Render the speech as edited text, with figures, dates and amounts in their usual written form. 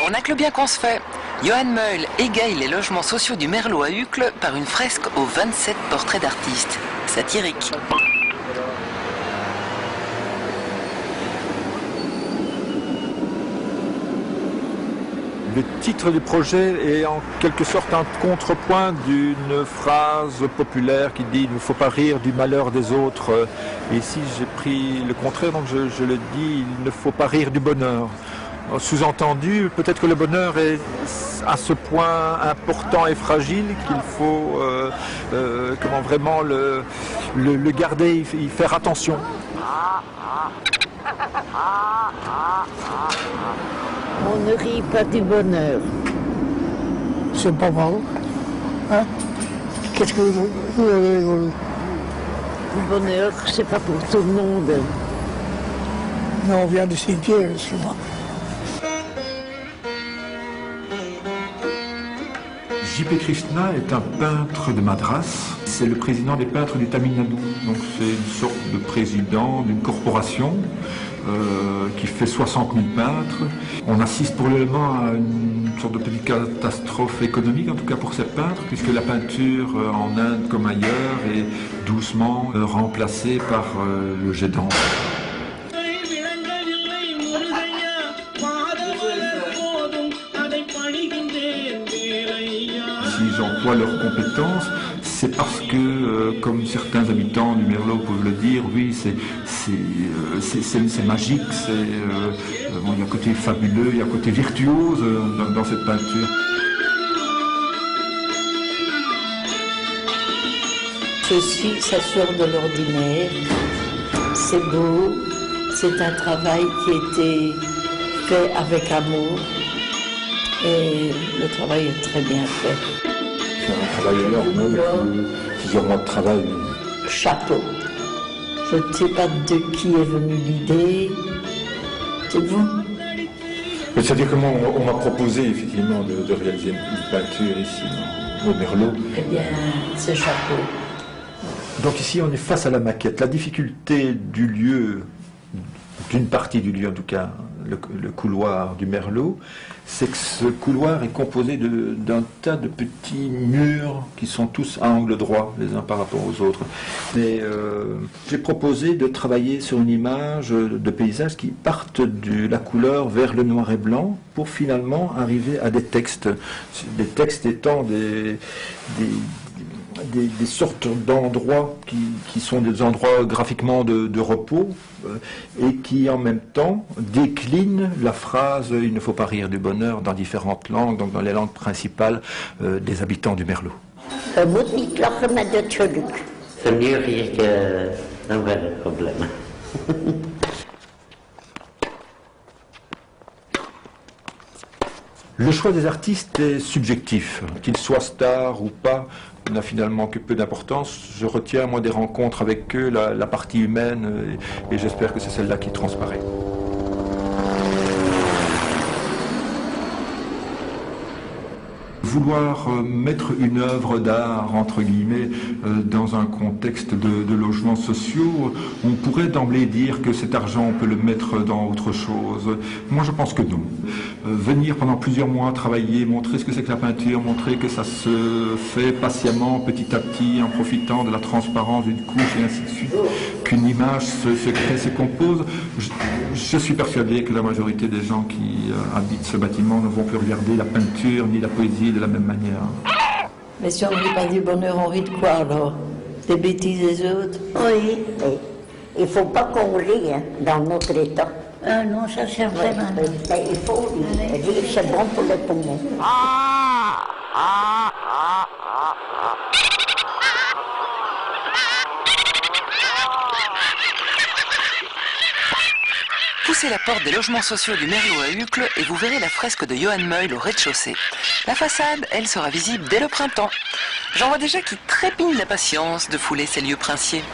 On a que le bien qu'on se fait. Johan Meul égaye les logements sociaux du Merlot à Uccle par une fresque aux 27 portraits d'artistes. Satirique. Le titre du projet est en quelque sorte un contrepoint d'une phrase populaire qui dit « il ne faut pas rire du malheur des autres ». Et ici j'ai pris le contraire, donc je le dis « il ne faut pas rire du bonheur ». Sous-entendu, peut-être que le bonheur est à ce point important et fragile qu'il faut comment vraiment le garder, y faire attention. On ne rit pas du bonheur. C'est pas mal. Hein? Qu'est-ce que vous avez rigolé? Le bonheur, c'est pas pour tout le monde. Non, on vient de cimetière, souvent. J.P. Krishna est un peintre de Madras. C'est le président des peintres du Tamil Nadu. Donc c'est une sorte de président d'une corporation qui fait 60 000 peintres. On assiste pour le moment à une sorte de petite catastrophe économique, en tout cas pour ces peintres, puisque la peinture en Inde comme ailleurs est doucement remplacée par le jet d'encre. S'ils emploient leurs compétences, c'est parce que, comme certains habitants du Merlot peuvent le dire, oui, c'est magique, bon, il y a un côté fabuleux, il y a un côté virtuose dans cette peinture. Ceci, ça sort de l'ordinaire, c'est beau, c'est un travail qui a été fait avec amour et le travail est très bien fait. C'est un travail énorme, plusieurs mois de travail. Chapeau. Je ne sais pas de qui est venue l'idée. C'est vous? C'est-à-dire comment on m'a proposé effectivement de réaliser une peinture ici au Merlot. Eh bien, c'est chapeau. Donc ici on est face à la maquette. La difficulté du lieu, d'une partie du lieu en tout cas, le couloir du Merlot, c'est que ce couloir est composé d'un tas de petits murs qui sont tous à angle droit les uns par rapport aux autres. Mais j'ai proposé de travailler sur une image de paysage qui partent de la couleur vers le noir et blanc pour finalement arriver à des textes étant des sortes d'endroits qui sont des endroits graphiquement de repos et qui en même temps déclinent la phrase « il ne faut pas rire du bonheur » dans différentes langues, donc dans les langues principales des habitants du Merlot. Het moet niet lachen met het geluk. C'est mieux rire qu'un vrai problème. Le choix des artistes est subjectif, qu'ils soient stars ou pas, n'a finalement que peu d'importance. Je retiens moi des rencontres avec eux, la partie humaine, et j'espère que c'est celle-là qui transparaît. Vouloir mettre une œuvre d'art, entre guillemets, dans un contexte de logements sociaux, on pourrait d'emblée dire que cet argent, on peut le mettre dans autre chose. Moi, je pense que non. Venir pendant plusieurs mois travailler, montrer ce que c'est que la peinture, montrer que ça se fait patiemment, petit à petit, en profitant de la transparence d'une couche et ainsi de suite, qu'une image se crée, se compose. Je suis persuadé que la majorité des gens qui habitent ce bâtiment ne vont plus regarder la peinture ni la poésie de la même manière. Mais si on ne rit pas du bonheur, on rit de quoi alors? Des bêtises des autres? Oui, oui. Il ne faut pas qu'on rie hein, dans notre état. Ah non, ça c'est vraiment... Mais il faut rire. Rire, c'est bon pour les poumons. Poussez la porte des logements sociaux du Merlot à Uccle et vous verrez la fresque de Johan Meul au rez-de-chaussée. La façade, elle, sera visible dès le printemps. J'en vois déjà qui trépignent d'impatience de fouler ces lieux princiers.